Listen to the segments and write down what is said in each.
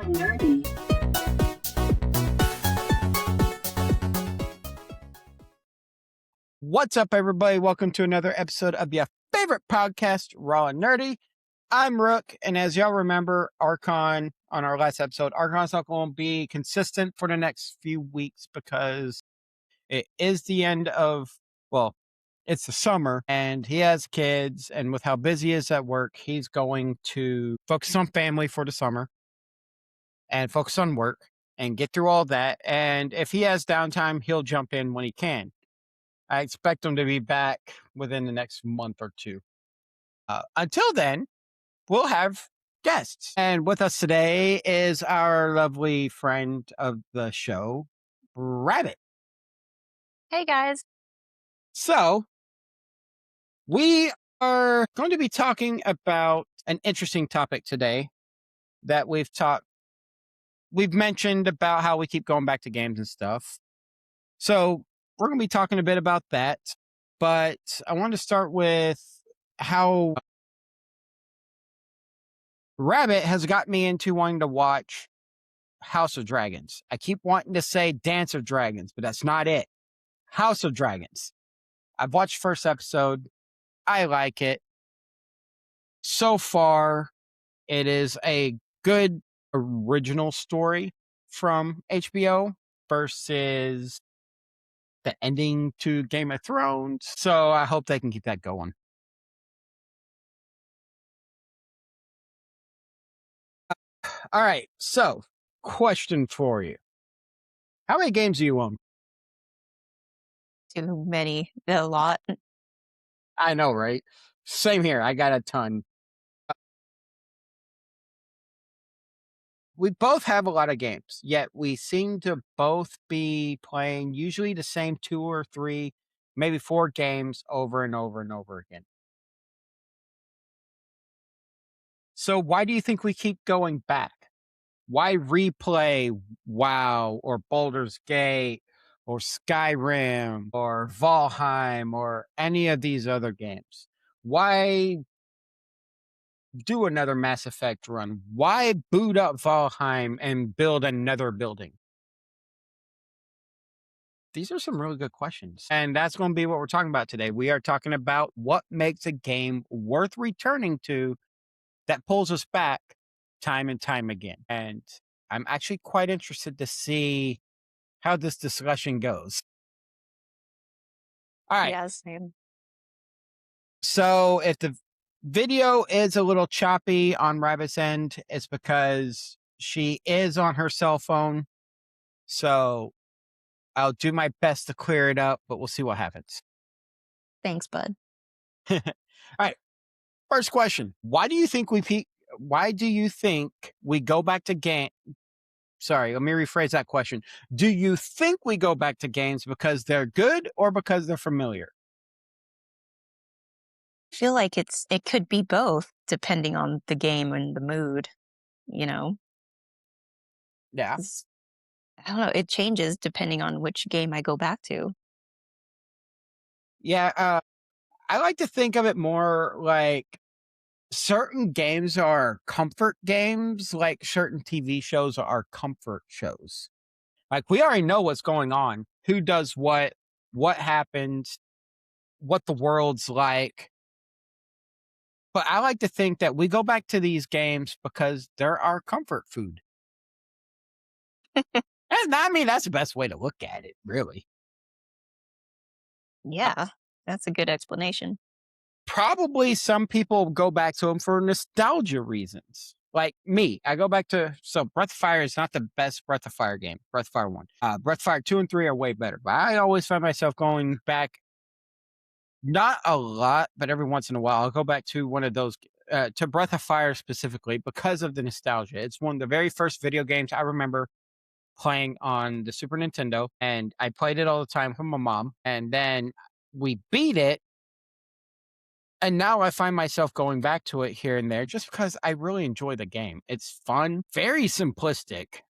Familiarity. What's up, everybody? Welcome to another episode of your favorite podcast, Raw and Nerdy. I'm Rook, and as y'all remember, Archon on our last episode, Archon's not going to be consistent for the next few weeks because it is the end of, well, it's the summer, and he has kids, and with how busy he is at work, he's going to focus on family for the summer and focus on work and get through all that. And if he has downtime, he'll jump in when he can. I expect him to be back within the next month or two. Until then, we'll have guests. And with us today is our lovely friend of the show, Rabbit. Hey, guys. So, we are going to be talking about an interesting topic today that we've mentioned about how we keep going back to games and stuff. So, we're going to be talking a bit about that, but I want to start with how Rabbit has got me into wanting to watch House of Dragons. I keep wanting to say Dance of Dragons, but that's not it. House of Dragons. I've watched first episode. I like it. So far, it is a good original story from HBO versus the ending to Game of Thrones. So I hope they can keep that going. All right. So, question for you. How many games do you own? Too many. A lot. I know, right? Same here. I got a ton. We both have a lot of games, yet we seem to both be playing usually the same 2 or 3, maybe 4 games over and over and over again. So why do you think we keep going back? Why replay WoW or Baldur's Gate or Skyrim or Valheim or any of these other games? Why do another Mass Effect run? Why boot up Valheim and build another building? These are some really good questions. And that's going to be what we're talking about today. We are talking about what makes a game worth returning to that pulls us back time and time again. And I'm actually quite interested to see how this discussion goes. All right. Yeah, same. So if the video is a little choppy on Rabbit's end, it's because she is on her cell phone. So I'll do my best to clear it up, but we'll see what happens. Thanks, bud. All right. First question. Why do you think we go back to game? Sorry, let me rephrase that question. Do you think we go back to games because they're good or because they're familiar? I feel like it could be both, depending on the game and the mood, you know? Yeah. I don't know. It changes depending on which game I go back to. Yeah. I like to think of it more like certain games are comfort games, like certain TV shows are comfort shows. Like we already know what's going on, who does what happens, what the world's like. But I like to think that we go back to these games because they're our comfort food. And I mean, that's the best way to look at it, really. Yeah, that's a good explanation. Probably some people go back to them for nostalgia reasons. Like me, I go back to, so Breath of Fire is not the best Breath of Fire game, Breath of Fire 1. Breath of Fire 2 and 3 are way better, but I always find myself going back, not a lot, but every once in a while, I'll go back to one of those, to Breath of Fire specifically because of the nostalgia. It's one of the very first video games I remember playing on the Super Nintendo, and I played it all the time with my mom, and then we beat it. And now I find myself going back to it here and there just because I really enjoy the game. It's fun, very simplistic,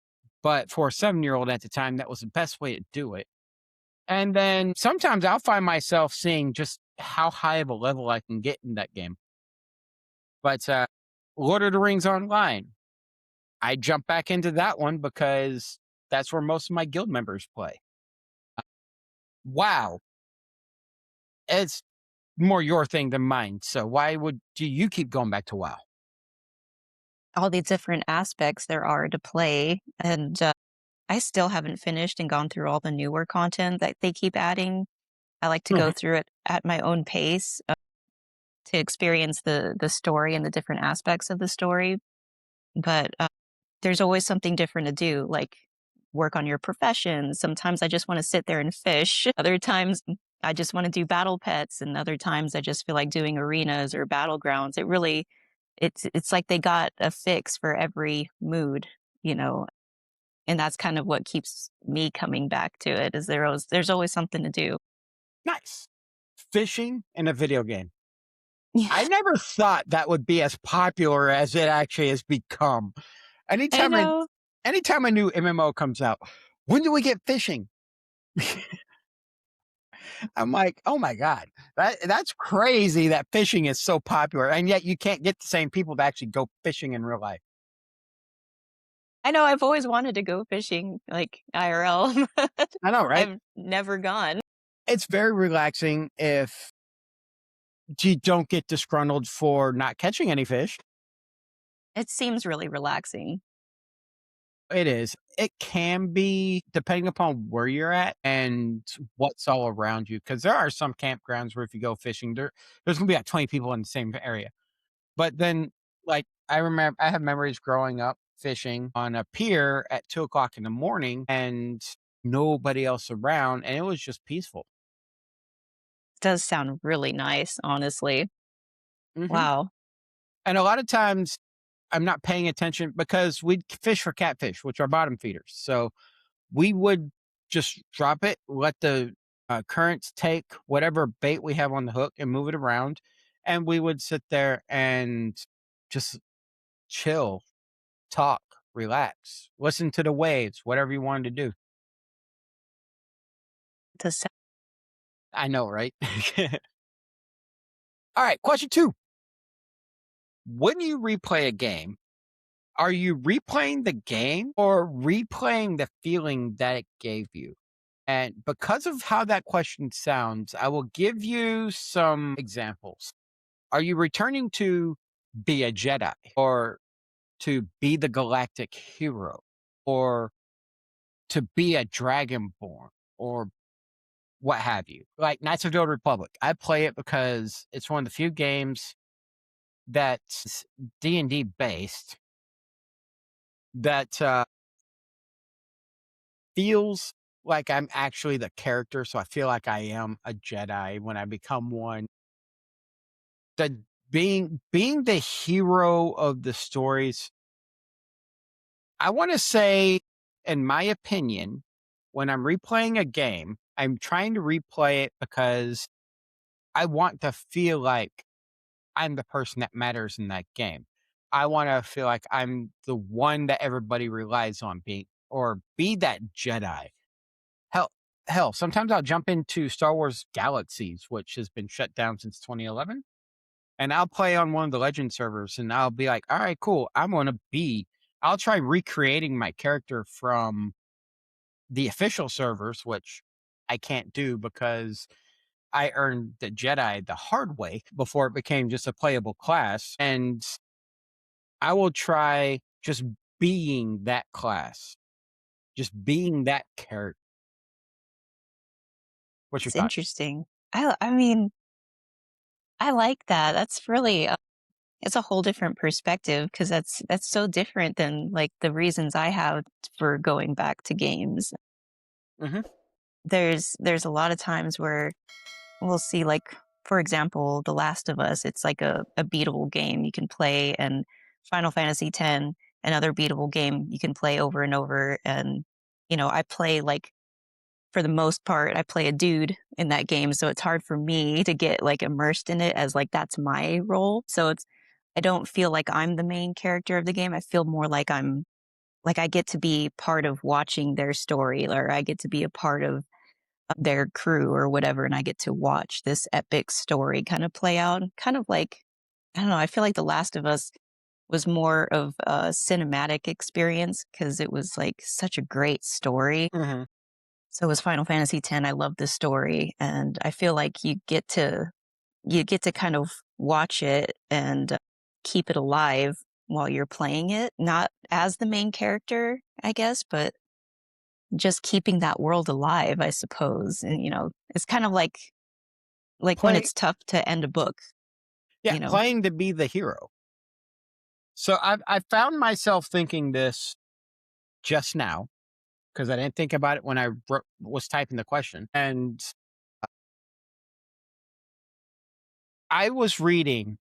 but for a 7-year-old at the time, that was the best way to do it. And then sometimes I'll find myself seeing just how high of a level I can get in that game. But Lord of the Rings Online, I jump back into that one because that's where most of my guild members play. Wow, it's more your thing than mine. So why would do you keep going back to WoW? All the different aspects there are to play, and, I still haven't finished and gone through all the newer content that they keep adding. I like to go Mhm. through it at my own pace, to experience the story and the different aspects of the story, but, there's always something different to do, like work on your profession. Sometimes I just wanna sit there and fish. Other times, I just wanna do battle pets, and other times I just feel like doing arenas or battlegrounds. It's like they got a fix for every mood, you know, and that's kind of what keeps me coming back to it, is there's always something to do. Nice. Fishing in a video game. I Yeah, never thought that would be as popular as it actually has become. I Anytime I know. anytime a new MMO comes out, when do we get fishing? I'm like, "Oh my god. That's crazy that fishing is so popular, and yet you can't get the same people to actually go fishing in real life." I know, I've always wanted to go fishing, like, IRL, but I know, right? I've never gone. It's very relaxing if you don't get disgruntled for not catching any fish. It seems really relaxing. It is. It can be depending upon where you're at and what's all around you. Because there are some campgrounds where if you go fishing, there's gonna be like 20 people in the same area. But then, like, I remember I have memories growing up fishing on a pier at 2 o'clock in the morning and nobody else around, and it was just peaceful. Does sound really nice, honestly. Mhm. Wow. And a lot of times, I'm not paying attention because we'd fish for catfish, which are bottom feeders. So we would just drop it, let the currents take whatever bait we have on the hook and move it around. And we would sit there and just chill, talk, relax, listen to the waves, whatever you wanted to do. Does sou I know, right? All right, question two. When you replay a game, are you replaying the game or replaying the feeling that it gave you? And because of how that question sounds, I will give you some examples. Are you returning to be a Jedi or to be the galactic hero or to be a dragonborn or what have you? Like Knights of the Old Republic. I play it because it's one of the few games that's D&D based that feels like I'm actually the character. So I feel like I am a Jedi when I become one. The being the hero of the stories, I wanna say, in my opinion, when I'm replaying a game, I'm trying to replay it because I want to feel like I'm the person that matters in that game. I wanna feel like I'm the one that everybody relies on being or be that Jedi. Hell hell, sometimes I'll jump into Star Wars Galaxies, which has been shut down since 2011. And I'll play on one of the legend servers and I'll be like, all right, cool. I'll try recreating my character from the official servers, which I can't do because I earned the Jedi the hard way before it became just a playable class. And I will try just being that class, just being that character. What's your It's thoughts? interesting. I mean, I like that. That's really it's a whole different perspective because that's so different than, like, the reasons I have for going back to games. Hmm. There's a lot of times where we'll see, like, for example, The Last of Us, it's like a beatable game you can play, and Final Fantasy X, another beatable game you can play over and over, and, I play, like, for the most part, I play a dude in that game, so it's hard for me to get, like, immersed in it as, like, that's my role. So I don't feel like I'm the main character of the game. I feel more like I get to be part of watching their story, or I get to be a part of their crew or whatever, and I get to watch this epic story kind of play out. Kind of like, I don't know, I feel like The Last of Us, was more of a cinematic experience because it was, like, such a great story. Mhm. So was Final Fantasy X. I love the story, and I feel like you get to kind of watch it and keep it alive while you're playing it, not as the main character, I guess, but just keeping that world alive, I suppose. And, it's kind of like when Play it's tough to end a book, Yeah, you know? playing to be the hero. So I found myself thinking this just now because I didn't think about it when I was typing the question. And I was reading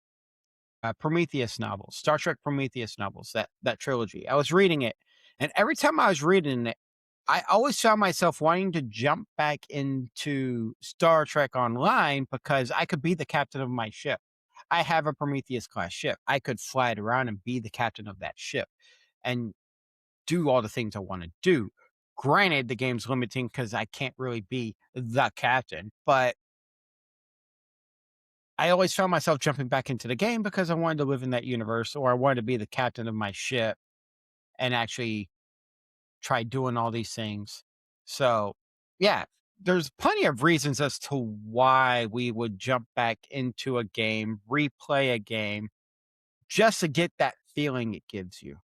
Prometheus novels, Star Trek Prometheus novels, that trilogy. I was reading it, and every time I was reading it, I always found myself wanting to jump back into Star Trek Online because I could be the captain of my ship. I have a Prometheus class ship. I could fly it around and be the captain of that ship and do all the things I want to do. Granted, the game's limiting because I can't really be the captain, but I always found myself jumping back into the game because I wanted to live in that universe or I wanted to be the captain of my ship and actually try doing all these things. So, yeah, there's plenty of reasons as to why we would jump back into a game, replay a game just to get that feeling it gives you.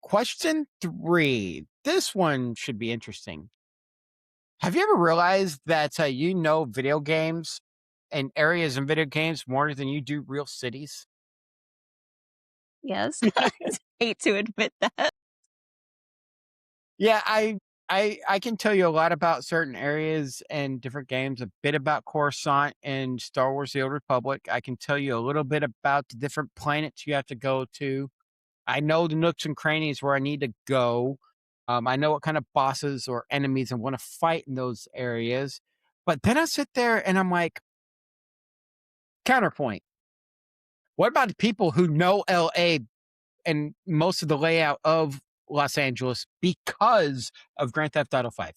Question 3. This one should be interesting. Have you ever realized that video games and areas in video games more than you do real cities? Yes. I hate to admit that. Yeah, I can tell you a lot about certain areas and different games, a bit about Coruscant and Star Wars: The Old Republic. I can tell you a little bit about the different planets you have to go to. I know the nooks and crannies where I need to go. I know what kind of bosses or enemies I want to fight in those areas. But then I sit there and I'm like, counterpoint. What about the people who know LA and most of the layout of Los Angeles because of Grand Theft Auto 5?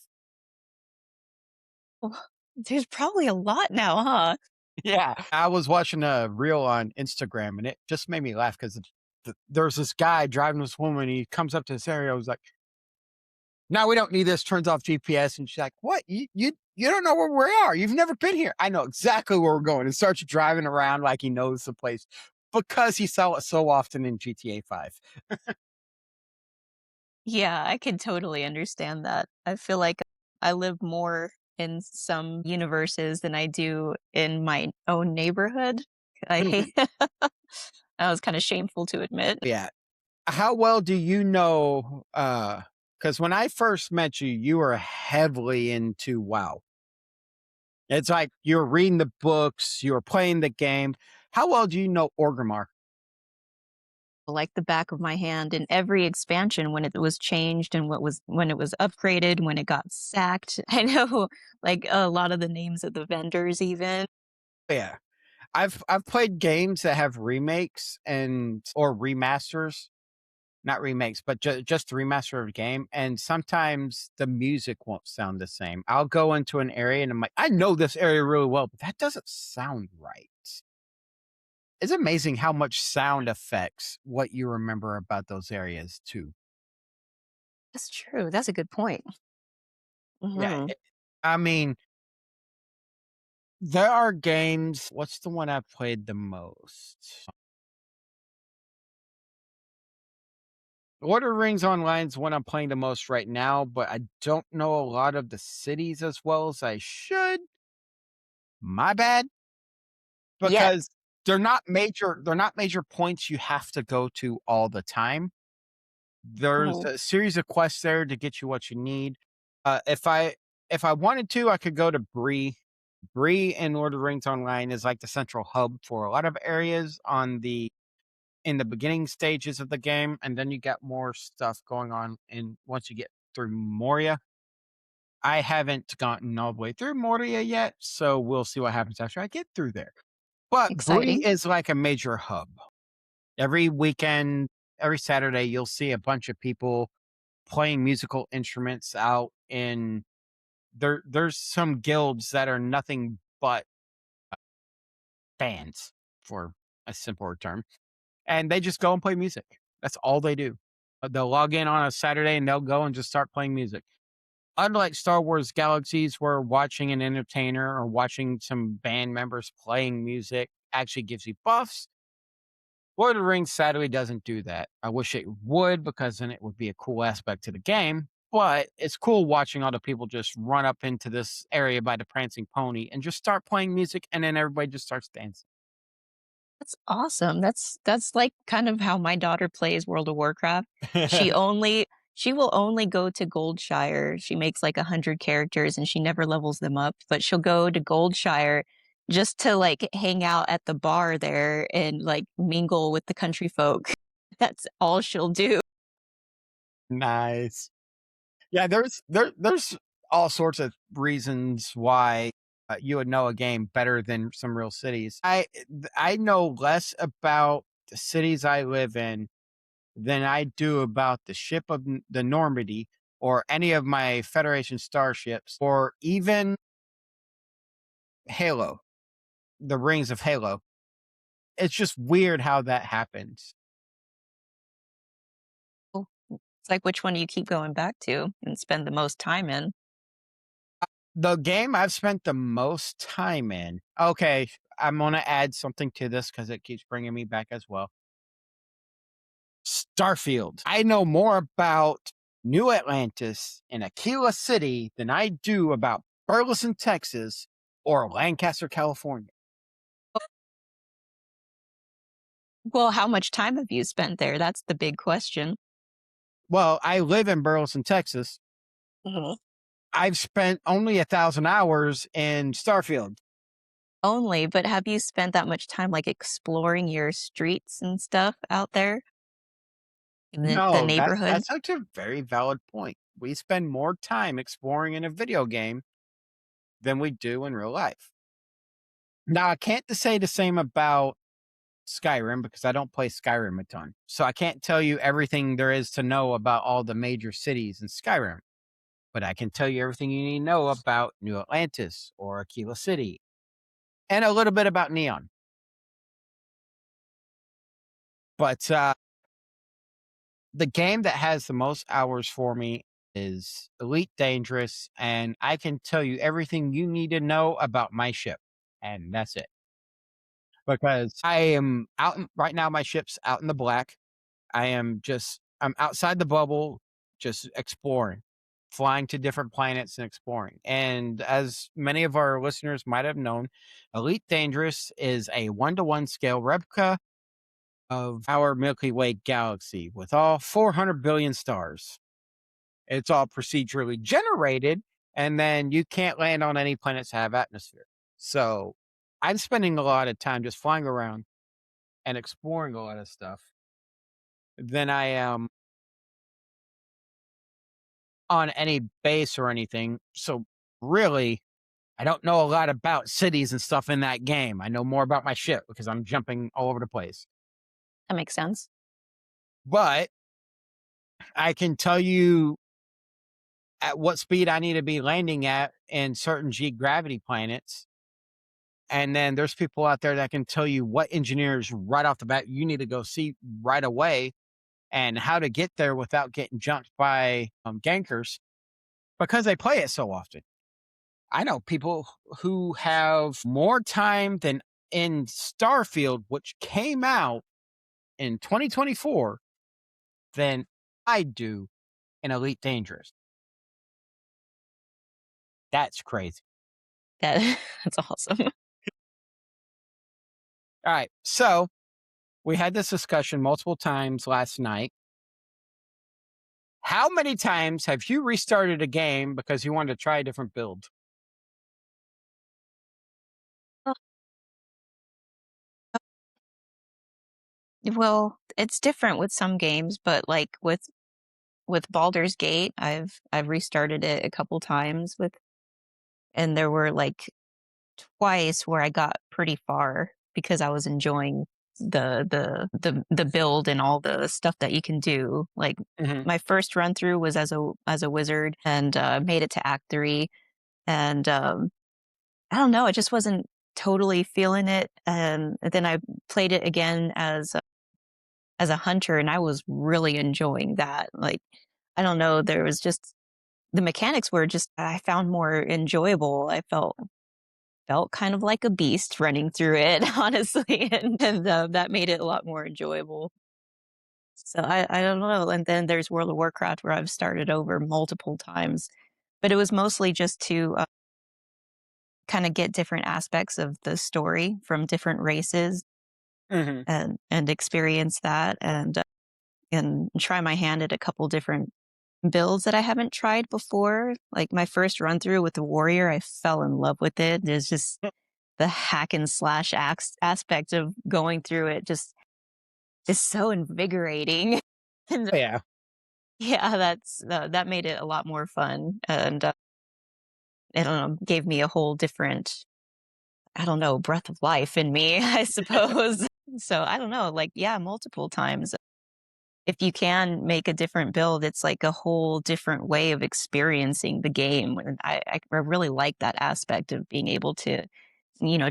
Oh, there's probably a lot now, huh? Yeah. I was watching a reel on Instagram and it just made me laugh because there's this guy driving this woman. He comes up to this area. I was like, no, we don't need this. Turns off GPS. And she's like, what? You don't know where we are. You've never been here. I know exactly where we're going. And starts driving around like he knows the place because he saw it so often in GTA 5. Yeah, I can totally understand that. I feel like I live more in some universes than I do in my own neighborhood. I hate that was kinda shameful to admit. Yeah. How well do you know, because when I first met you, you were heavily into WoW. It's like you were reading the books, you were playing the game. How well do you know Orgrimmar? Like the back of my hand in every expansion when it was changed and when it was upgraded, when it got sacked. I know, like, a lot of the names of the vendors even. Yeah. I've played games that have remakes and or remasters, not remakes, but just the remaster of a game, and sometimes the music won't sound the same. I'll go into an area and I'm like, "I know this area really well, but that doesn't sound right." It's amazing how much sound affects what you remember about those areas too. That's true, that's a good point. Yeah, Mhm. I mean, there are games what's the one I've played the most? Lord of the Rings Online is one I'm playing the most right now, but I don't know a lot of the cities as well as I should. My bad, because Yes. they're not major points you have to go to all the time. There's Mhm. a series of quests there to get you what you need. If I wanted to, I could go to Bree. Bree in Lord of the Rings Online is like the central hub for a lot of areas in the beginning stages of the game, and then you got more stuff going on in once you get through Moria. I haven't gotten all the way through Moria yet, so we'll see what happens after I get through there. But Bree Exciting. is like a major hub. Every weekend, every Saturday, you'll see a bunch of people playing musical instruments out in there's some guilds that are nothing but fans for a simpler term, and they just go and play music. That's all they do. They'll log in on a Saturday and they'll go and just start playing music. Unlike Star Wars Galaxies, where watching an entertainer or watching some band members playing music actually gives you buffs, Lord of the Rings sadly doesn't do that. I wish it would because then it would be a cool aspect to the game. But it's cool watching all the people just run up into this area by the Prancing Pony and just start playing music, and then everybody just starts dancing. That's awesome. That's like kind of how my daughter plays World of Warcraft. She only she will only go to Goldshire. She makes like 100 characters and she never levels them up, but she'll go to Goldshire just to like hang out at the bar there and like mingle with the country folk. That's all she'll do. Nice. Yeah, there's all sorts of reasons why you would know a game better than some real cities. I know less about the cities I live in than I do about the ship of the Normandy or any of my Federation starships or even Halo, the rings of Halo. It's just weird how that happens. It's like which one do you keep going back to and spend the most time in? The game I've spent the most time in. Okay, I'm gonna add something to this because it keeps bringing me back as well. Starfield. I know more about New Atlantis and Aquila City than I do about Burleson, Texas, or Lancaster, California. Well, how much time have you spent there? That's the big question. Well, I live in Burleson, Texas. Mhm. I've spent only 1,000 hours in Starfield. Only, but have you spent that much time, like, exploring your streets and stuff out there in the No, neighborhood? that's actually a very valid point. We spend more time exploring in a video game than we do in real life. Now, I can't say the same about Skyrim because I don't play Skyrim a ton. So I can't tell you everything there is to know about all the major cities in Skyrim, but I can tell you everything you need to know about New Atlantis or Aquila City and a little bit about Neon. But the game that has the most hours for me is Elite Dangerous, and I can tell you everything you need to know about my ship, and that's it. Because I am right now. My ship's out in the black. I'm outside the bubble, just exploring, flying to different planets and exploring. And as many of our listeners might have known, Elite Dangerous is a 1-to-1 scale replica of our Milky Way galaxy with all 400 billion stars. It's all procedurally generated, and then you can't land on any planets that have atmosphere. So I'm spending a lot of time just flying around and exploring a lot of stuff than I am on any base or anything. So really, I don't know a lot about cities and stuff in that game. I know more about my ship because I'm jumping all over the place. That makes sense. But I can tell you at what speed I need to be landing at in certain G gravity planets. And then there's people out there that can tell you what engineers right off the bat you need to go see right away and how to get there without getting jumped by gankers because they play it so often. I know people who have more time than in Starfield, which came out in 2024, than I do in Elite Dangerous. That's crazy. That that's awesome. All right. So we had this discussion multiple times last night. How many times have you restarted a game because you wanted to try a different build? Uh, well, it's different with some games, but, like, with Baldur's Gate, I've restarted it a couple times with and there were, like, twice where I got pretty far because I was enjoying the build and all the stuff that you can do. Like Mhm. my first run through was as a wizard and made it to Act 3, and I don't know, it just wasn't totally feeling it, and then I played it again as a hunter, and I was really enjoying that. Like, I don't know, there was just the mechanics were just I found more enjoyable. I felt kind of like a beast running through it, honestly, and that made it a lot more enjoyable. So I don't know. And then there's World of Warcraft where I've started over multiple times, but it was mostly just to kind of get different aspects of the story from different races Mhm. and experience that and try my hand at a couple different builds that I haven't tried before. Like my first run through with the warrior, I fell in love with it. There's just the hack and slash aspect of going through it just is so invigorating. And Yeah. yeah, that made it a lot more fun, and I don't know, gave me a whole different, I don't know, breath of life in me, I suppose. So I don't know, like yeah, multiple times. If you can make a different build, it's like a whole different way of experiencing the game. And I really like that aspect of being able to,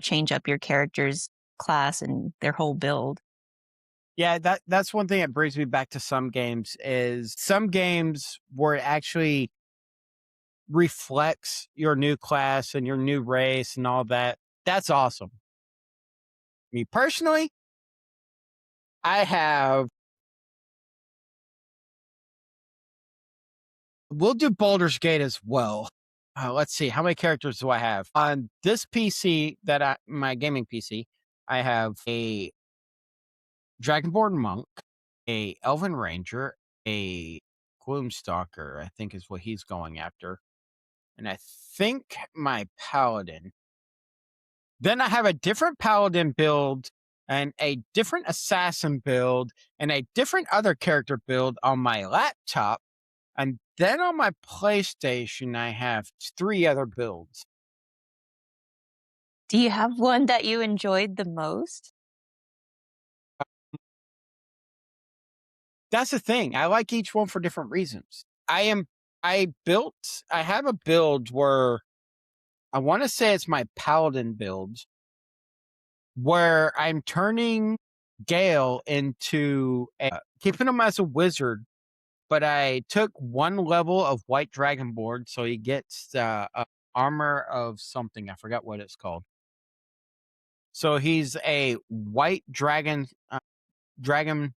change up your character's class and their whole build. Yeah, that's one thing that brings me back to some games is some games where it actually reflects your new class and your new race and all that. That's awesome. Me personally, I have we'll do Baldur's Gate as well. Let's see, how many characters do I have? On this PC my gaming PC, I have a Dragonborn monk, a Elven Ranger, a Gloomstalker, I think is what he's going after, and I think my Paladin. Then I have a different Paladin build and a different Assassin build and a different other character build on my laptop. And then on my PlayStation, I have 3 other builds. Do you have one that you enjoyed the most? That's the thing. I like each one for different reasons. I have a build where I want to say it's my Paladin build where I'm turning Gale into keeping him as a wizard, but I took 1 level of White Dragonborn, so he gets armor of something. I forgot what it's called. So he's a white dragon, a dragon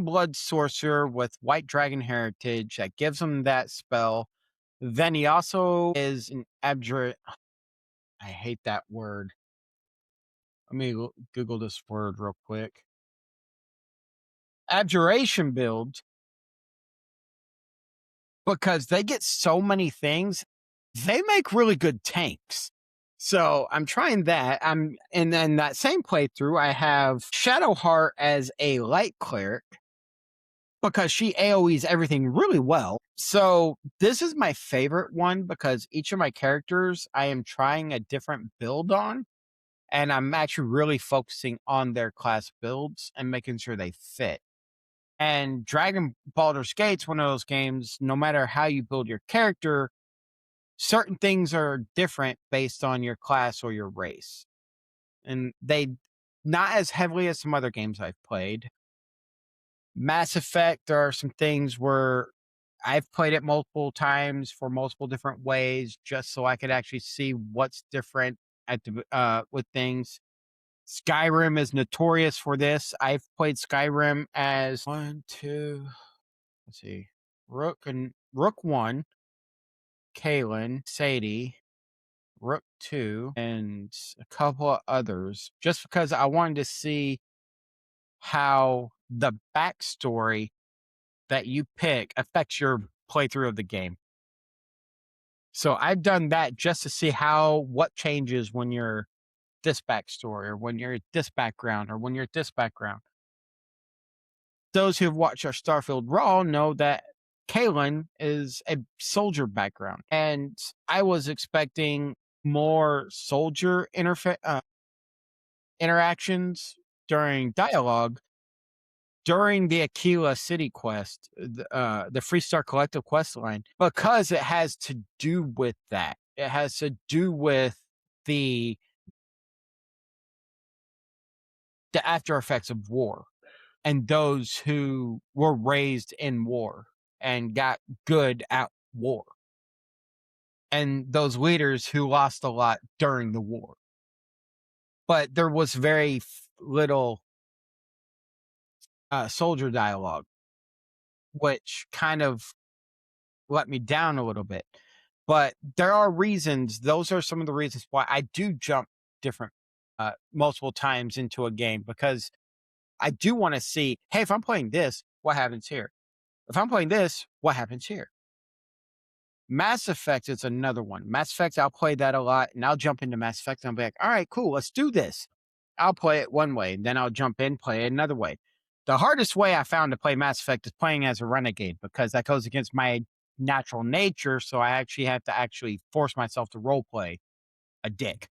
blood sorcerer with white dragon heritage that gives him that spell. Then he also is an abjure. I hate that word. Let me Google this word real quick. Abjuration build because they get so many things. They make really good tanks. So I'm trying that. And then that same playthrough, I have Shadowheart as a light cleric because she AoEs everything really well. So this is my favorite one because each of my characters I am trying a different build on. And I'm actually really focusing on their class builds and making sure they fit. And Dragon Baldur's Gate's one of those games, no matter how you build your character, certain things are different based on your class or your race. And they not as heavily as some other games I've played. Mass Effect, there are some things where I've played it multiple times for multiple different ways just so I could actually see what's different with things. Skyrim is notorious for this. I've played Skyrim as one, two, let's see, Rook 1, Kalen, Sadie, Rook 2, and a couple of others, just because I wanted to see how the backstory that you pick affects your playthrough of the game. So I've done that just to see what changes when you're this backstory or when you're this background or when you're this background. Those who have watched our Starfield Raw know that Kalen is a soldier background, and I was expecting more soldier interactions during dialogue during the Aquila City quest, the Freestar Collective quest line, because it has to do with that. It has to do with the the after effects of war and those who were raised in war and got good at war, and those leaders who lost a lot during the war. But there was very little soldier dialogue, which kind of let me down a little bit. But there are reasons. Those are some of the reasons why I do jump different multiple times into a game, because I do want to see, hey, if I'm playing this, what happens here? If I'm playing this, what happens here? Mass Effect is another one. Mass Effect, I'll play that a lot, and I'll jump into Mass Effect and I'll be like, all right, cool, let's do this. I'll play it one way, and then I'll jump in, play it another way. The hardest way I found to play Mass Effect is playing as a renegade, because that goes against my natural nature. So I actually have to force myself to role play a dick.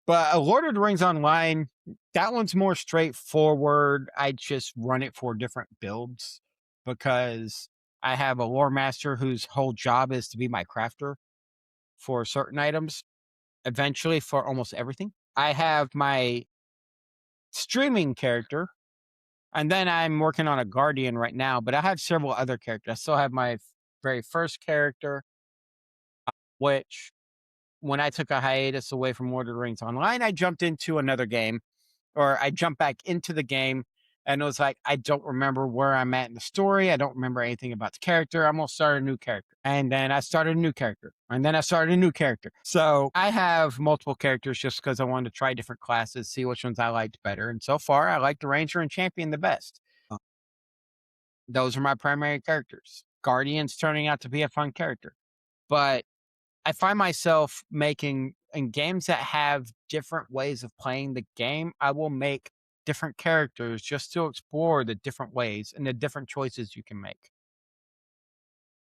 But Lord of the Rings Online, that one's more straightforward. I just run it for different builds, because I have a lore master whose whole job is to be my crafter for certain items, eventually for almost everything. I have my streaming character, and then I'm working on a guardian right now, but I have several other characters. I still have my very first character, which when I took a hiatus away from Lord of the Rings Online, I jumped into another game, or I jumped back into the game, and it was like, I don't remember where I'm at in the story. I don't remember anything about the character. I'm going to start a new character. And then I started a new character. And then I started a new character. So I have multiple characters just because I wanted to try different classes, see which ones I liked better. And so far, I like the Ranger and Champion the best. Those are my primary characters. Guardian's turning out to be a fun character. But I find myself making, in games that have different ways of playing the game, I will make different characters just to explore the different ways and the different choices you can make.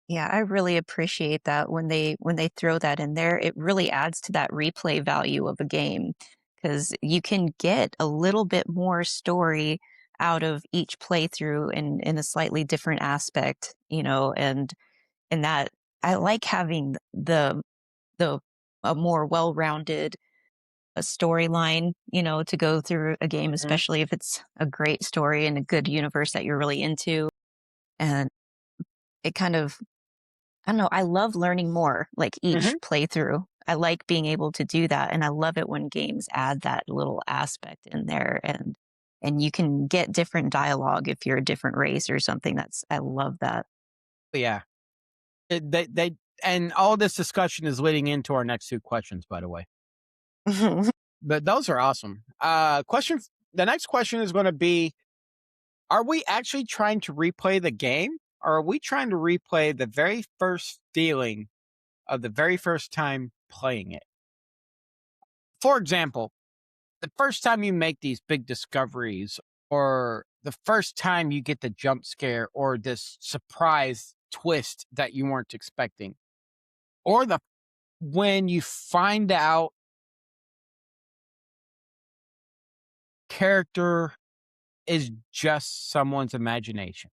Yeah, I really appreciate that when they throw that in there, it really adds to that replay value of a game because you can get a little bit more story out of each playthrough in a slightly different aspect, you know, and that I like having the a more well-rounded storyline, you know, to go through a game, Mhm. especially if it's a great story and a good universe that you're really into. And it kind of I don't know, I love learning more, like, each Mhm. playthrough. I like being able to do that, and I love it when games add that little aspect in there, and you can get different dialogue if you're a different race or something, that's I love that. Yeah. They and all this discussion is leading into our next two questions, by the way. But those are awesome. The next question is going to be, are we actually trying to replay the game, or are we trying to replay the very first feeling of the very first time playing it? For example, the first time you make these big discoveries, or the first time you get the jump scare or this surprise twist that you weren't expecting, or the when you find out character is just someone's imagination.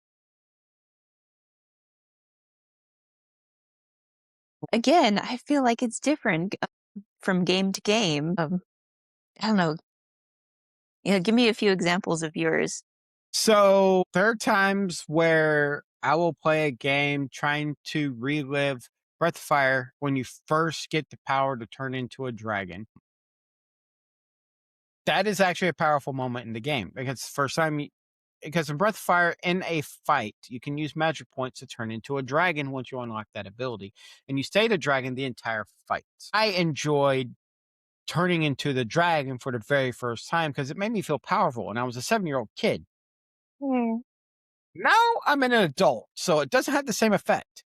Again, I feel like it's different, from game to game. I don't know, yeah, give me a few examples of yours. So there are times where I will play a game trying to relive Breath of Fire when you first get the power to turn into a dragon. That is actually a powerful moment in the game, because it's the first time because in Breath of Fire, in a fight, you can use magic points to turn into a dragon once you unlock that ability. And you stay the dragon the entire fight. I enjoyed turning into the dragon for the very first time because it made me feel powerful. And I was a 7-year-old kid. Mm. Now I'm an adult, so it doesn't have the same effect.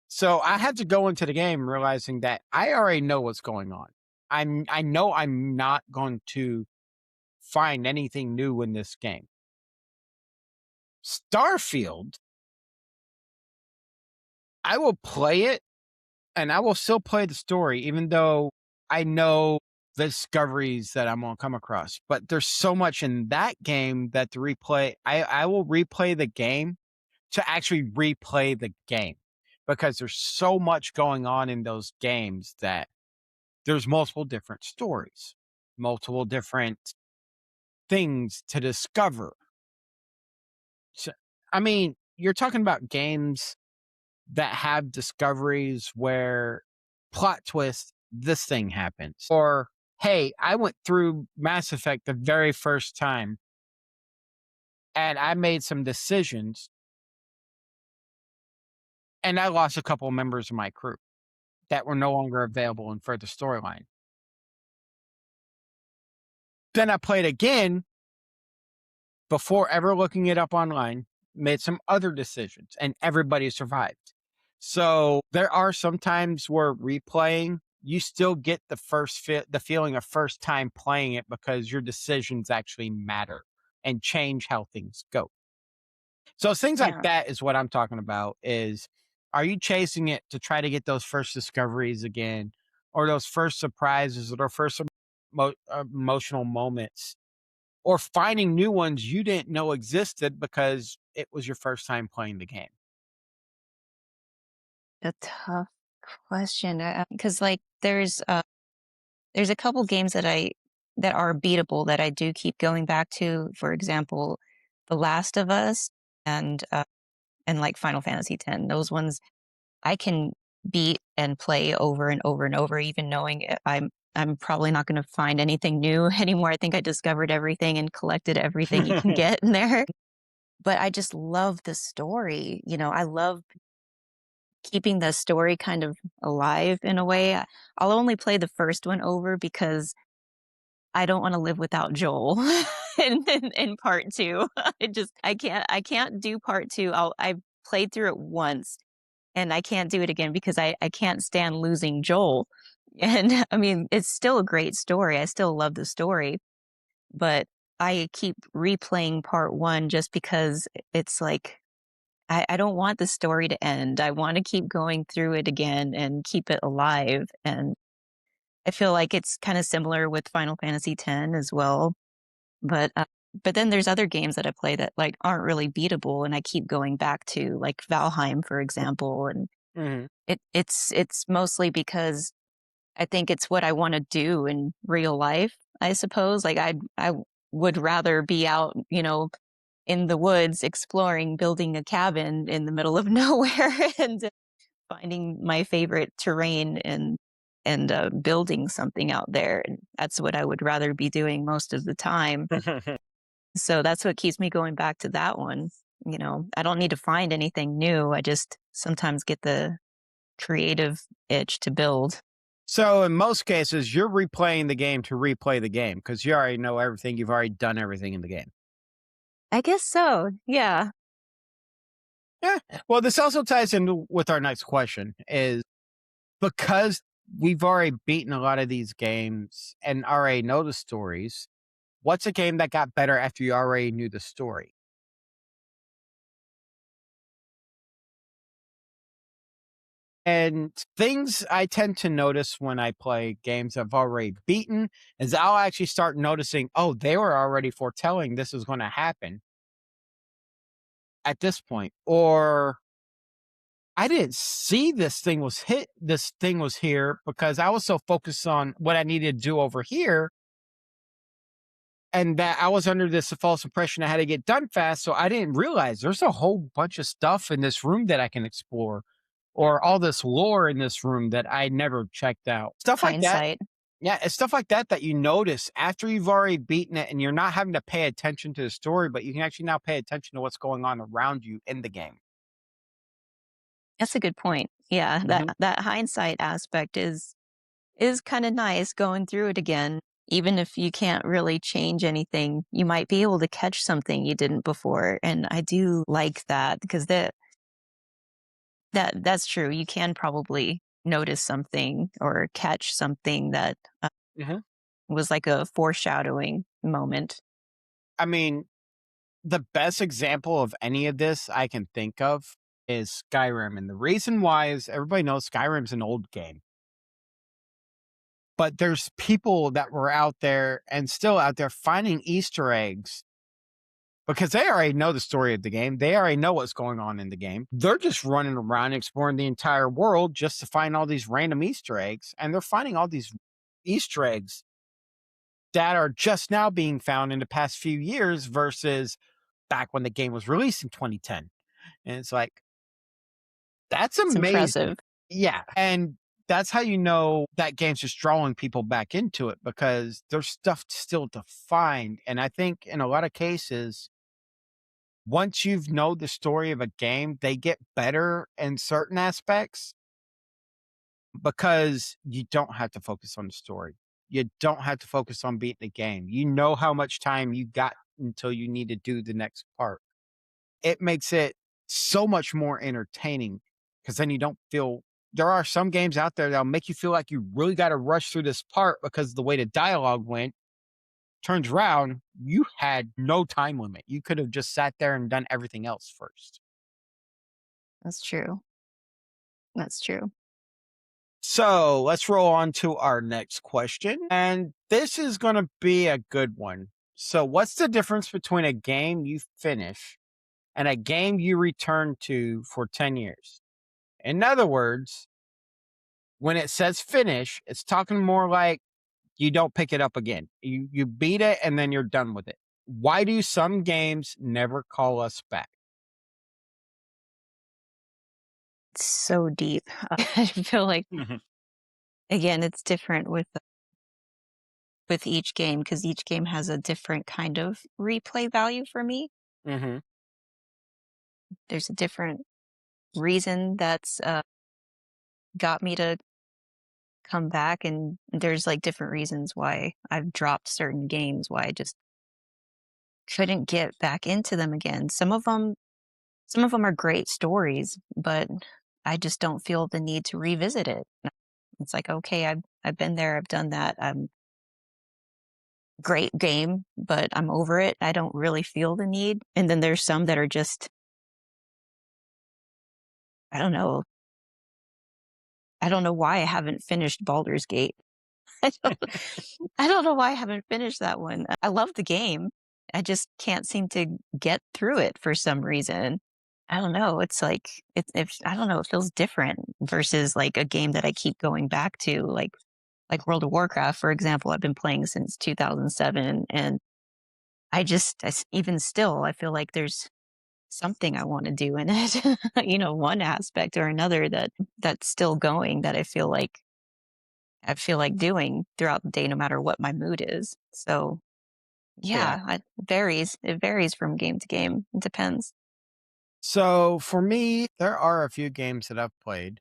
So I had to go into the game realizing that I already know what's going on. I know I'm not going to find anything new in this game. Starfield, I will play it, and I will still play the story, even though I know the discoveries that I'm gonna come across. But there's so much in that game that I will replay the game to actually replay the game, because there's so much going on in those games that there's multiple different stories, multiple different things to discover. So, I mean, you're talking about games that have discoveries where plot twist, this thing happens. Or, hey, I went through Mass Effect the very first time and I made some decisions and I lost a couple members of my crew that were no longer available in further storyline. Then I played again before ever looking it up online, made some other decisions, and everybody survived. So there are some times where replaying, you still get the feeling of first time playing it because your decisions actually matter and change how things go. So things like Yeah. that is what I'm talking about is, are you chasing it to try to get those first discoveries again, or those first surprises, or those first emotional moments, or finding new ones you didn't know existed because it was your first time playing the game? A tough question, because, like, there's a couple games that are beatable that I do keep going back to. For example, The Last of Us and, like, Final Fantasy X. Those ones I can beat and play over and over and over, even knowing I'm probably not gonna find anything new anymore. I think I discovered everything and collected everything you can get in there. But I just love the story, I love keeping the story kind of alive in a way. I'll only play the first one over because I don't wanna live without Joel in part 2. I can't do part 2. I've played through it once, and I can't do it again because I can't stand losing Joel. And, I mean, it's still a great story. I still love the story, but I keep replaying part 1 just because it's like I don't want the story to end. I wanna keep going through it again and keep it alive, and I feel like it's kinda similar with Final Fantasy X as well, but, but then there's other games that I play that, like, aren't really beatable, and I keep going back to, like, Valheim, for example, and Mhm. it's mostly because I think it's what I wanna do in real life, I suppose. Like, I would rather be out, in the woods exploring, building a cabin in the middle of nowhere and finding my favorite terrain and building something out there, and that's what I would rather be doing most of the time. So that's what keeps me going back to that one. I don't need to find anything new. I just sometimes get the creative itch to build. So in most cases, you're replaying the game to replay the game because you already know everything. You've already done everything in the game. I guess so. Yeah. Yeah. Well, this also ties into with our next question is because we've already beaten a lot of these games and already know the stories. What's a game that got better after you already knew the story? And things I tend to notice when I play games I've already beaten is I'll actually start noticing, oh, they were already foretelling this is going to happen at this point. Or I didn't see this thing was here because I was so focused on what I needed to do over here. And that I was under this false impression I had to get done fast. So I didn't realize there's a whole bunch of stuff in this room that I can explore, or all this lore in this room that I never checked out. Stuff like that. Hindsight. Yeah, it's stuff like that that you notice after you've already beaten it and you're not having to pay attention to the story, but you can actually now pay attention to what's going on around you in the game. That's a good point. Yeah, Mhm. that hindsight aspect is kinda nice going through it again. Even if you can't really change anything, you might be able to catch something you didn't before, and I do like that because that's true. You can probably notice something or catch something that, Mhm. was like a foreshadowing moment. I mean, the best example of any of this I can think of is Skyrim. And the reason why is everybody knows Skyrim's an old game, but there's people that were out there and still out there finding Easter eggs because they already know the story of the game. They already know what's going on in the game. They're just running around exploring the entire world just to find all these random Easter eggs. And they're finding all these Easter eggs that are just now being found in the past few years versus back when the game was released in 2010. And it's like, that's It's amazing. impressive. Yeah. And that's how you know that game's just drawing people back into it because there's stuff still to find. And I think in a lot of cases, once you've know the story of a game, they get better in certain aspects because you don't have to focus on the story. You don't have to focus on beating the game. You know how much time you got until you need to do the next part. It makes it so much more entertaining because then you don't feel there are some games out there that'll make you feel like you really got to rush through this part because the way the dialogue went turns around, you had no time limit. You could have just sat there and done everything else first. That's true. That's true. So let's roll on to our next question. And this is going to be a good one. So, what's the difference between a game you finish and a game you return to for 10 years? In other words, when it says finish, it's talking more like you don't pick it up again. You beat it and then you're done with it. Why do some games never call us back? It's so deep. I feel like Mhm. again, it's different with each game because each game has a different kind of replay value for me. Mhm. There's a different reason that's got me to come back, and there's like different reasons why I've dropped certain games, why I just couldn't get back into them again. Some of them are great stories, but I just don't feel the need to revisit it. It's like, okay, I've been there, I've done that. Great game, but I'm over it. I don't really feel the need. And then there's some that are just, I don't know. I don't know why I haven't finished Baldur's Gate. I don't, I don't know why I haven't finished that one. I love the game. I just can't seem to get through it for some reason. I don't know. It's like I don't know. It feels different versus like a game that I keep going back to, like World of Warcraft, for example. I've been playing since 2007, and even still, I feel like there's something I want to do in it. One aspect or another that's still going that I feel like doing throughout the day, no matter what my mood is. So Yeah. yeah, it varies. It varies from game to game. It depends. So for me, there are a few games that I've played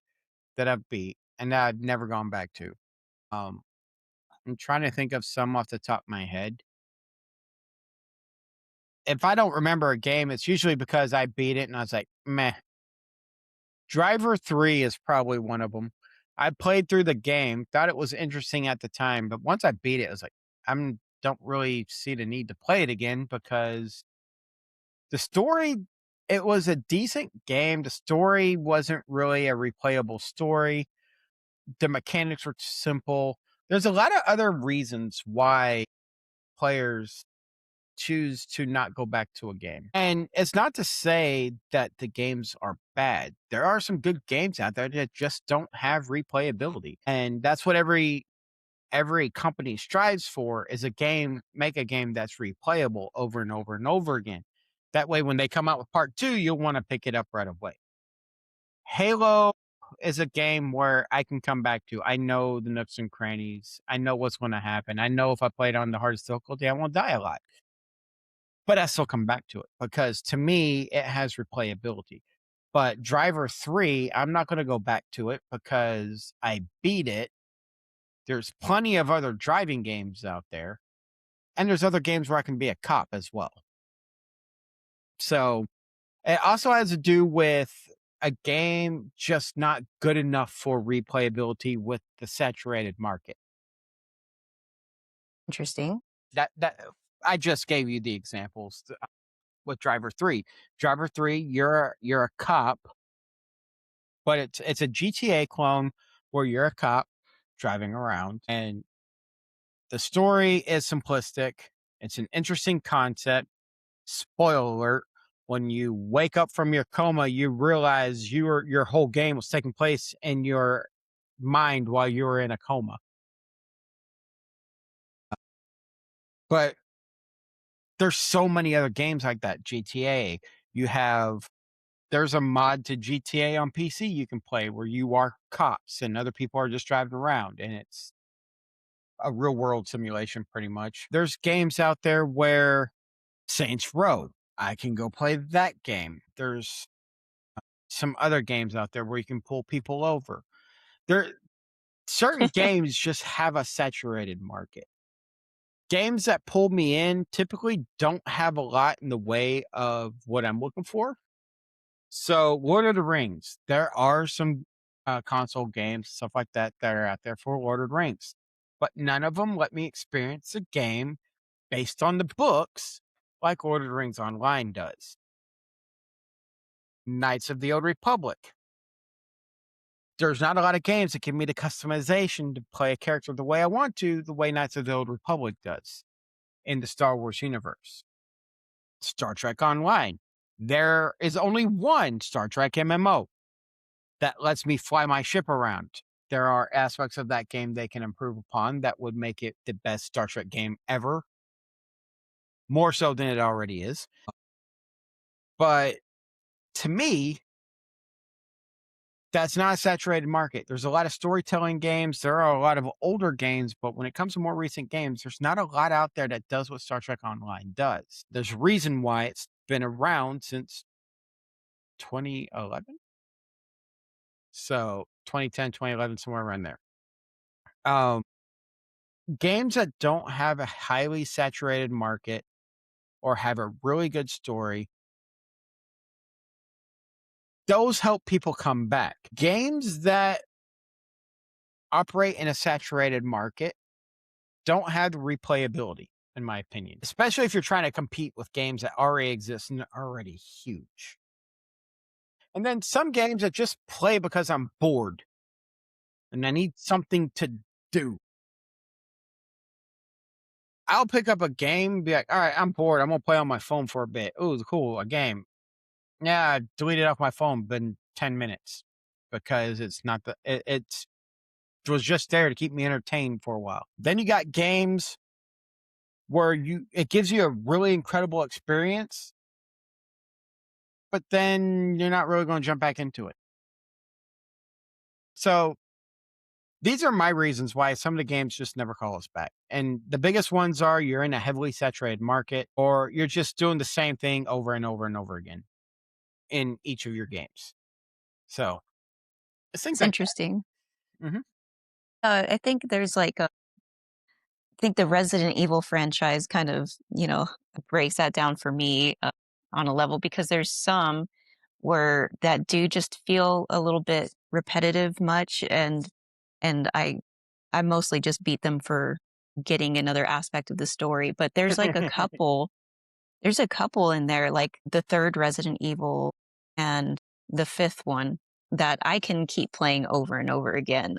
that I've beat and that I've never gone back to. Um, I'm trying to think of some off the top of my head. If I don't remember a game, it's usually because I beat it and I was like, meh. Driver 3 is probably one of them. I played through the game, thought it was interesting at the time, but once I beat it, I was like, I'm don't really see the need to play it again because the story, it was a decent game. The story wasn't really a replayable story. The mechanics were simple. There's a lot of other reasons why players choose to not go back to a game. And it's not to say that the games are bad. There are some good games out there that just don't have replayability. And that's what every company strives for is make a game that's replayable over and over and over again. That way when they come out with part 2, you'll want to pick it up right away. Halo is a game where I can come back to. I know the nooks and crannies. I know what's going to happen. I know if I play it on the hardest difficulty, I won't die a lot. But I still come back to it because to me, it has replayability. But Driver 3, I'm not going to go back to it because I beat it. There's plenty of other driving games out there, and there's other games where I can be a cop as well. So it also has to do with a game just not good enough for replayability with the saturated market. Interesting. That I just gave you the examples with Driver 3. Driver 3, you're a cop, but it's a GTA clone where you're a cop driving around and the story is simplistic. It's an interesting concept. Spoiler alert, when you wake up from your coma, you realize your whole game was taking place in your mind while you were in a coma. But there's so many other games like that. GTA, you have there's a mod to GTA on PC you can play where you are cops and other people are just driving around, and it's a real world simulation pretty much. There's games out there where Saints Row, I can go play that game. There's some other games out there where you can pull people over. There certain games just have a saturated market. Games that pull me in typically don't have a lot in the way of what I'm looking for. So, Lord of the Rings, there are some console games, stuff like that, that are out there for Lord of the Rings, but none of them let me experience a game based on the books like Lord of the Rings Online does. Knights of the Old Republic. There's not a lot of games that give me the customization to play a character the way I want to, the way Knights of the Old Republic does in the Star Wars universe. Star Trek Online. There is only one Star Trek MMO that lets me fly my ship around. There are aspects of that game they can improve upon that would make it the best Star Trek game ever, more so than it already is. But to me, that's not a saturated market. There's a lot of storytelling games. There are a lot of older games, but when it comes to more recent games, there's not a lot out there that does what Star Trek Online does. There's a reason why it's been around since 2011. So 2010, 2011, somewhere around there. Um, Games that don't have a highly saturated market or have a really good story, those help people come back. Games that operate in a saturated market don't have the replayability, in my opinion, especially if you're trying to compete with games that already exist and are already huge. And then some games that just play because I'm bored and I need something to do. I'll pick up a game, be like, all right, I'm bored. I'm gonna play on my phone for a bit. Ooh, cool, a game. Yeah, I deleted off my phone been 10 minutes because it's not it was just there to keep me entertained for a while. Then you got games where it gives you a really incredible experience, but then you're not really going to jump back into it. So these are my reasons why some of the games just never call us back. And the biggest ones are you're in a heavily saturated market or you're just doing the same thing over and over and over again in each of your games. So it's things It's like interesting. that. Hmm. I think there's like I think the Resident Evil franchise kind of, breaks that down for me on a level because there's some where that do just feel a little bit repetitive much and I mostly just beat them for getting another aspect of the story, but there's a couple in there, like the 3rd Resident Evil and the 5th one that I can keep playing over and over again.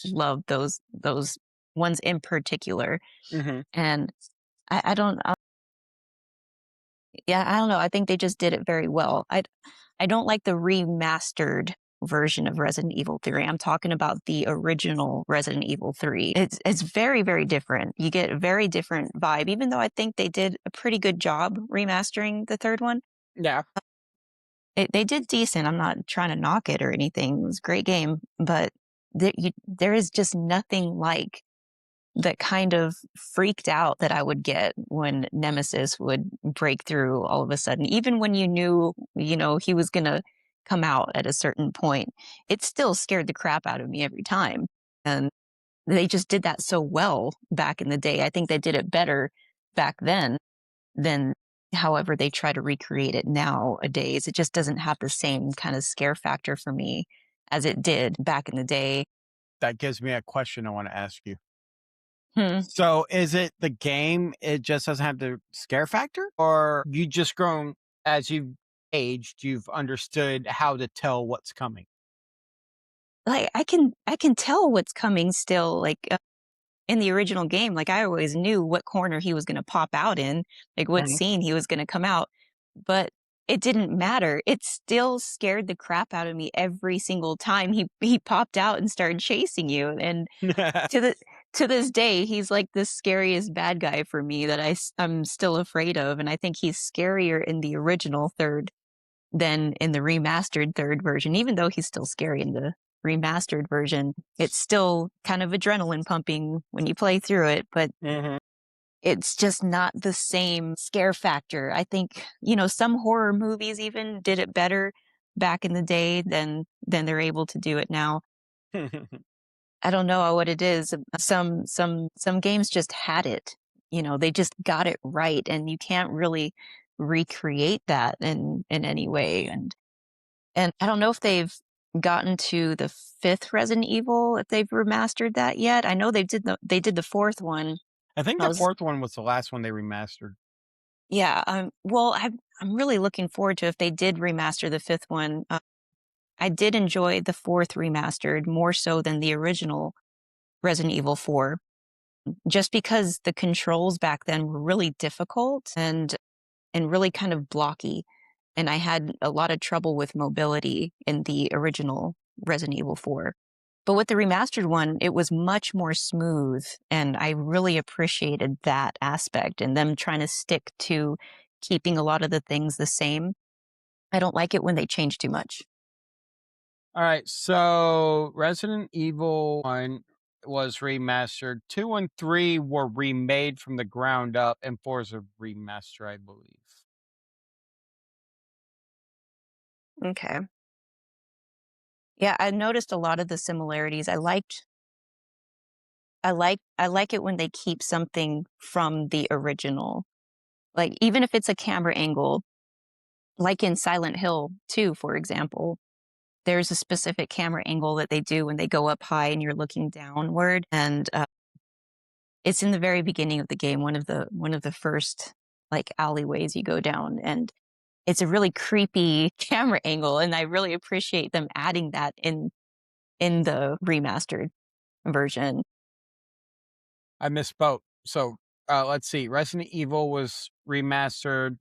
Love those ones in particular, Hmm. and I don't yeah, I don't know, I think they just did it very well. I don't like the remastered version of Resident Evil 3. I'm talking about the original Resident Evil 3. It's very, very different. You get a very different vibe, even though I think they did a pretty good job remastering the 3rd one. Yeah. They did decent. I'm not trying to knock it or anything. It was a great game, but there is just nothing like that kind of freaked out that I would get when Nemesis would break through all of a sudden. Even when you knew, he was gonna come out at a certain point, it still scared the crap out of me every time. And they just did that so well back in the day. I think they did it better back then than however they try to recreate it nowadays. It just doesn't have the same kind of scare factor for me as it did back in the day. That gives me a question I want to ask you. Hmm. So is it the game, it just doesn't have the scare factor? Or you just grown as you've aged, you've understood how to tell what's coming? Like I can tell what's coming still. Like in the original game, like, I always knew what corner he was gonna pop out in, like, what Mhm. scene he was gonna come out, but it didn't matter. It still scared the crap out of me every single time he popped out and started chasing you, and to the to this day, he's, like, the scariest bad guy for me that I'm still afraid of, and I think he's scarier in the original 3rd than in the remastered 3rd version. Even though he's still scary in the remastered version, it's still kind of adrenaline pumping when you play through it, but Mhm. it's just not the same scare factor. I think, some horror movies even did it better back in the day than they're able to do it now. I don't know what it is. Some games just had it. They just got it right, and you can't really recreate that in any way. And I don't know if they've gotten to the 5th Resident Evil, if they've remastered that yet. I know they did the 4th one. I think I the was 4th one was the last one they remastered. Yeah, well, I'm really looking forward to if they did remaster the 5th one. I did enjoy the 4th remastered more so than the original Resident Evil 4, just because the controls back then were really difficult and really kind of blocky, and I had a lot of trouble with mobility in the original Resident Evil 4. But with the remastered one, it was much more smooth, and I really appreciated that aspect and them trying to stick to keeping a lot of the things the same. I don't like it when they change too much. All right, so Resident Evil 1 was remastered. 2 and 3 were remade from the ground up, and 4 is a remaster, I believe. Okay. Yeah, I noticed a lot of the similarities. I like it when they keep something from the original. Like, even if it's a camera angle, like in Silent Hill 2, for example, there's a specific camera angle that they do when they go up high and you're looking downward, and, it's in the very beginning of the game, one of the first, like, alleyways you go down, and it's a really creepy camera angle, and I really appreciate them adding that in the remastered version. I misspoke. So, let's see. Resident Evil was remastered.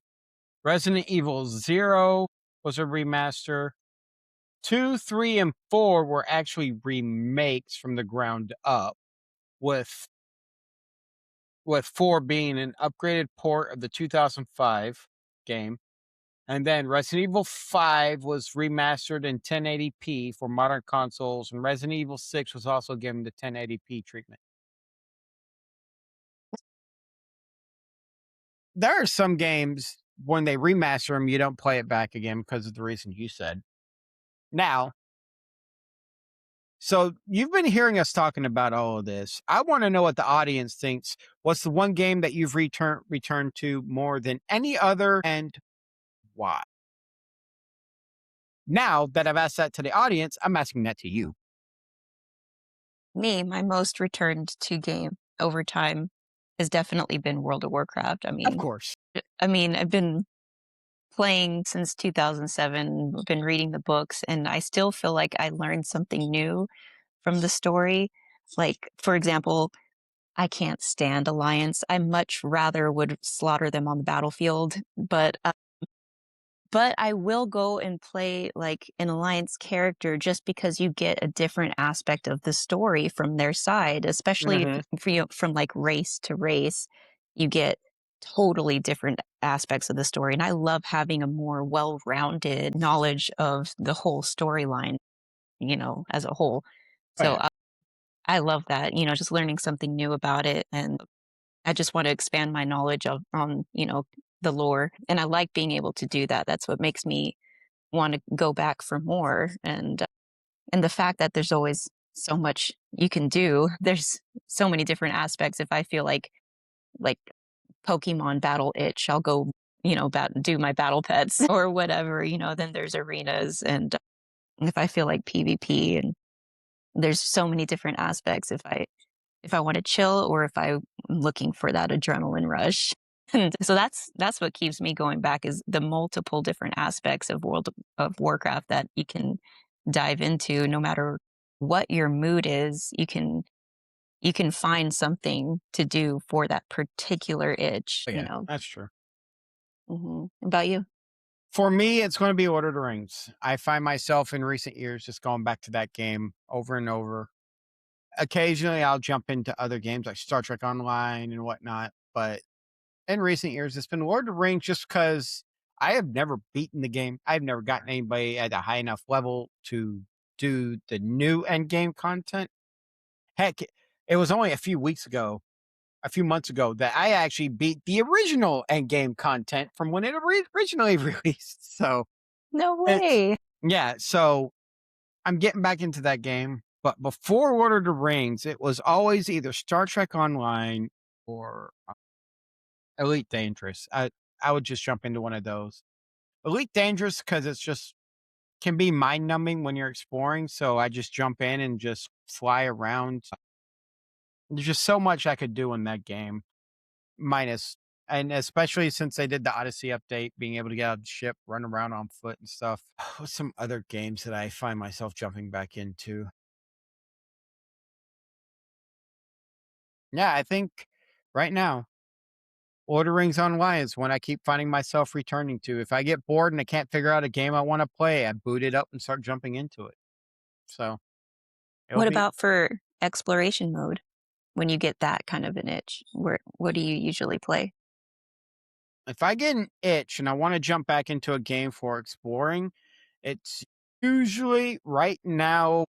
Resident Evil 0 was a remaster. 2, 3, and 4 were actually remakes from the ground up, with 4 being an upgraded port of the 2005 game. And then Resident Evil 5 was remastered in 1080p for modern consoles, and Resident Evil 6 was also given the 1080p treatment. There are some games when they remaster them, you don't play it back again because of the reason you said. Now, so you've been hearing us talking about all of this. I want to know what the audience thinks. What's the one game that you've returned to more than any other, and why? Now that I've asked that to the audience, I'm asking that to you. Me, my most returned to game over time has definitely been World of Warcraft. I Of mean course. I mean, I've been playing since 2007, been reading the books, and I still feel like I learned something new from the story. Like, for example, I can't stand Alliance. I much rather would slaughter them on the battlefield, but I will go and play, like, an Alliance character just because you get a different aspect of the story from their side, especially Hmm. from, like, race to race, you get totally different aspects of the story, and I love having a more well-rounded knowledge of the whole storyline, as a whole. Oh, So, yeah. I love that, just learning something new about it, and I just want to expand my knowledge on the lore, and I like being able to do that. That's what makes me wanna go back for more, and the fact that there's always so much you can do. There's so many different aspects. If I feel like Pokemon battle itch, I'll go, do my battle pets or whatever, then there's arenas, and if I feel like PvP, and there's so many different aspects if I wanna chill or if I'm looking for that adrenaline rush. And so that's what keeps me going back is the multiple different aspects of World of Warcraft that you can dive into no matter what your mood is. You can you can find something to do for that particular itch, Oh, you yeah, know. that's true. About you? For me, it's going to be Lord of the Rings. I find myself in recent years just going back to that game over and over. Occasionally, I'll jump into other games like Star Trek Online and whatnot, but in recent years, it's been Lord of the Rings just because I have never beaten the game. I've never gotten anybody at a high enough level to do the new end game content. Heck, it was only a few months ago, that I actually beat the original end game content from when it originally released. So No it's, way. yeah. So I'm getting back into that game. But before Lord of the Rings, it was always either Star Trek Online or Elite Dangerous. I would just jump into one of those. Elite Dangerous because it's just can be mind numbing when you're exploring. So I just jump in and just fly around. There's just so much I could do in that game. Minus, and especially since they did the Odyssey update, being able to get out of the ship, run around on foot and stuff. What's some other games that I find myself jumping back into? Yeah, I think right now, Lord of the Rings Online is one I keep finding myself returning to. If I get bored and I can't figure out a game I want to play, I boot it up and start jumping into it. So it'll What be about for exploration mode? When you get that kind of an itch, what do you usually play? if I get an itch and I want to jump back into a game for exploring, it's usually right now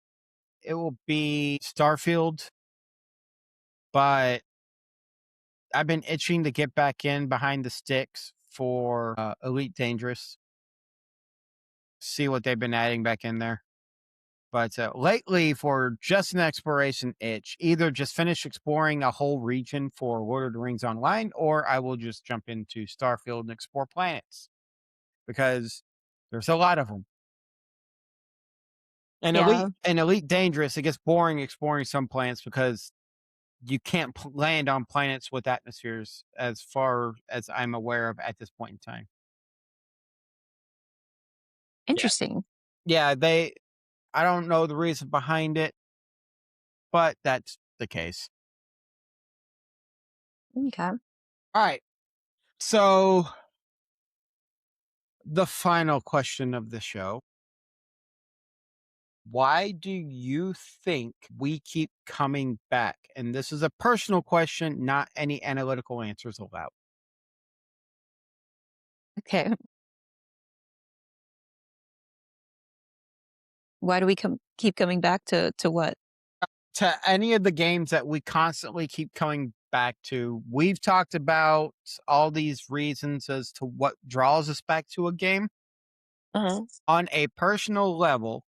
it will be Starfield, but I've been itching to get back in behind the sticks for Elite Dangerous, see what they've been adding back in there. But lately, for just an exploration itch, either just finish exploring a whole region for Lord of the Rings Online, or I will just jump into Starfield and explore planets because there's a lot of them. Yeah, And Elite Dangerous, it gets boring exploring some planets because you can't land on planets with atmospheres as far as I'm aware of at this point in time. Yeah. interesting. Yeah, I don't know the reason behind it, but that's the case. Okay. All right. So the final question of the show. Why do you think we keep coming back? And this is a personal question, not any analytical answers allowed. Okay. Why do we keep coming back to what? To any of the games that we constantly keep coming back to, we've talked about all these reasons as to what draws us back to a game. Uh-huh. On a personal level,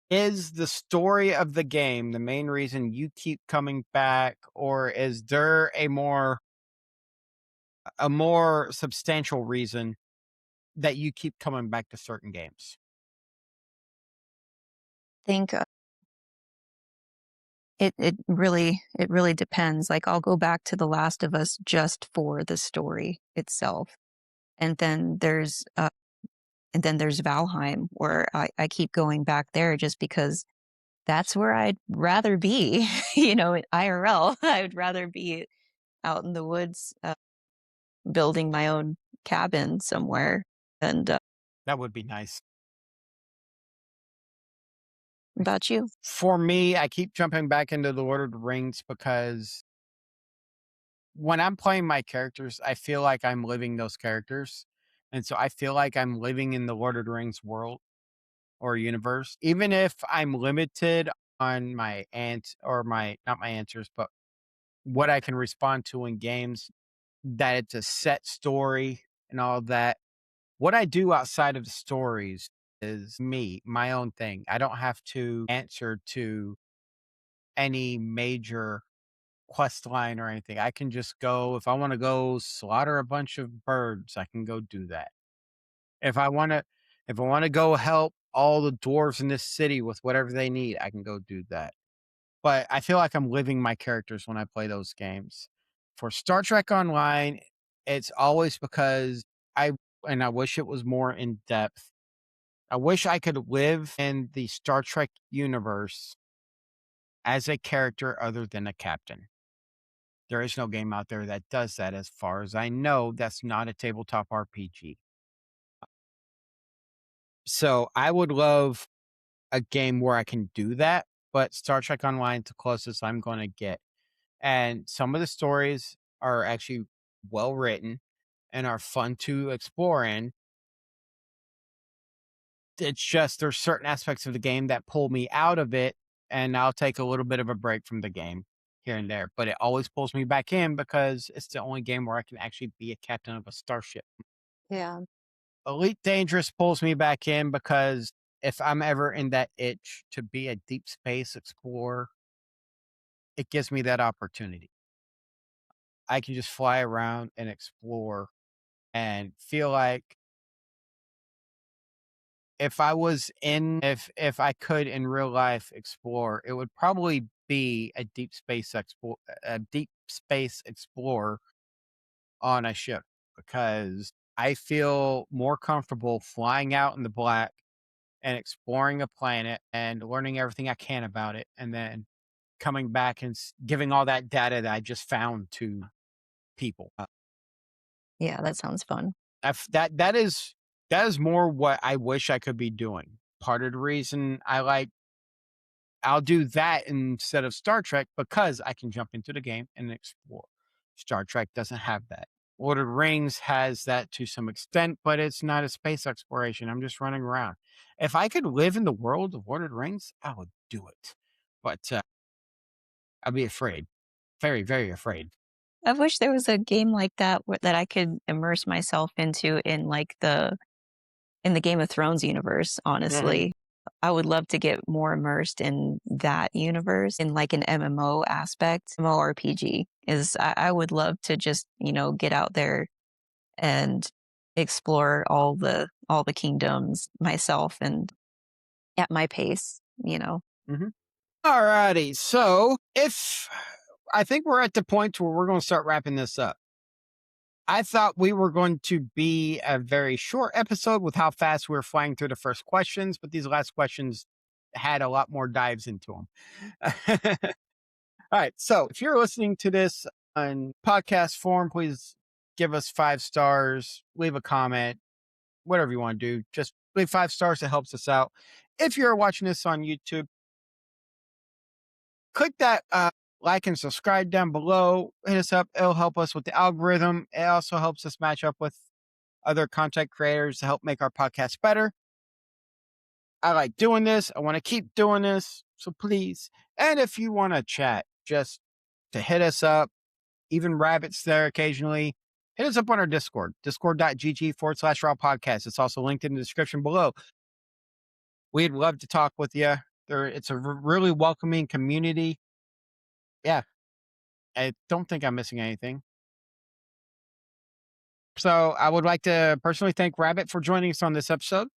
is the story of the game the main reason you keep coming back, or is there a more substantial reason that you keep coming back to certain games? Think it really depends. Like I'll go back to The Last of Us just for the story itself. And then there's Valheim where I keep going back there just because that's where I'd rather be, IRL. I would rather be out in the woods, building my own cabin somewhere. And That would be nice. about you? For me, I keep jumping back into the Lord of the Rings because when I'm playing my characters, I feel like I'm living those characters. And so I feel like I'm living in the Lord of the Rings world or universe, even if I'm limited on my not my answers, but what I can respond to in games, that it's a set story and all of that. What I do outside of the stories is me, my own thing. I don't have to answer to any major quest line or anything. I can just go if I want to go slaughter a bunch of birds, I can go do that. If I want to if I want to go help all the dwarves in this city with whatever they need, I can go do that. But I feel like I'm living my characters when I play those games. For Star Trek Online, it's always because I wish it was more in depth. I wish I could live in the Star Trek universe as a character other than a captain. There is no game out there that does that as far as I know. That's not a tabletop RPG. So I would love a game where I can do that, but Star Trek Online is the closest I'm going to get. And some of the stories are actually well written and are fun to explore in. It's just there's certain aspects of the game that pull me out of it, and I'll take a little bit of a break from the game here and there. But it always pulls me back in because it's the only game where I can actually be a captain of a starship. Yeah. Elite Dangerous pulls me back in because if I'm ever in that itch to be a deep space explorer, it gives me that opportunity. I can just fly around and explore and feel like if I could in real life explore, it would probably be a deep space explorer on a ship because I feel more comfortable flying out in the black and exploring a planet and learning everything I can about it, and then coming back and giving all that data that I just found to people. Yeah, that sounds fun. That is more what I wish I could be doing. Part of the reason I'll do that instead of Star Trek because I can jump into the game and explore. Star Trek doesn't have that. Lord of the Rings has that to some extent, but it's not a space exploration. I'm just running around. If I could live in the world of Lord of the Rings, I would do it. But I'd be afraid. Very, very afraid. I wish there was a game like that that I could immerse myself into in the Game of Thrones universe, Mhm. honestly. I would love to get more immersed in that universe in like an MMO aspect. MMORPG is I would love to just, get out there and explore all the kingdoms myself and at my pace. Mhm. Alrighty. So if I think we're at the point where we're going to start wrapping this up. I thought we were going to be a very short episode with how fast we were flying through the first questions, but these last questions had a lot more dives into them. All right. So if you're listening to this on podcast form, please give us 5 stars, leave a comment, whatever you want to do. Just leave 5 stars. It helps us out. If you're watching this on YouTube, click that like and subscribe down below. Hit us up. It'll help us with the algorithm. It also helps us match up with other content creators to help make our podcast better. I like doing this. I want to keep doing this. So please. And if you want to chat, just to hit us up, even rabbits there occasionally, hit us up on our Discord, discord.gg/raw podcast. It's also linked in the description below. We'd love to talk with you. It's a really welcoming community. Yeah, I don't think I'm missing anything. So I would like to personally thank Rabbit for joining us on this episode.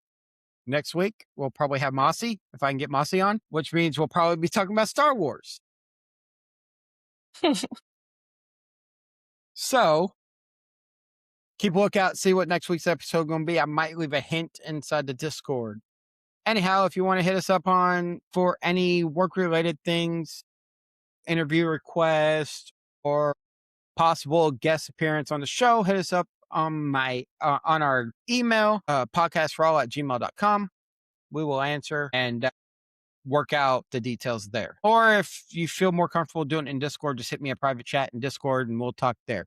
Next week, we'll probably have Mossy, if I can get Mossy on, which means we'll probably be talking about Star Wars. So keep a lookout, see what next week's episode going to be. I might leave a hint inside the Discord. Anyhow, if you want to hit us up on for any work related things, interview request, or possible guest appearance on the show, hit us up on our email, podcastraw@gmail.com. We will answer and work out the details there. Or if you feel more comfortable doing it in Discord, just hit me a private chat in Discord and we'll talk there.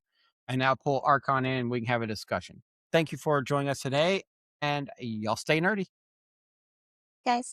And I'll pull Archon in and we can have a discussion. Thank you for joining us today, and y'all stay nerdy. Guys.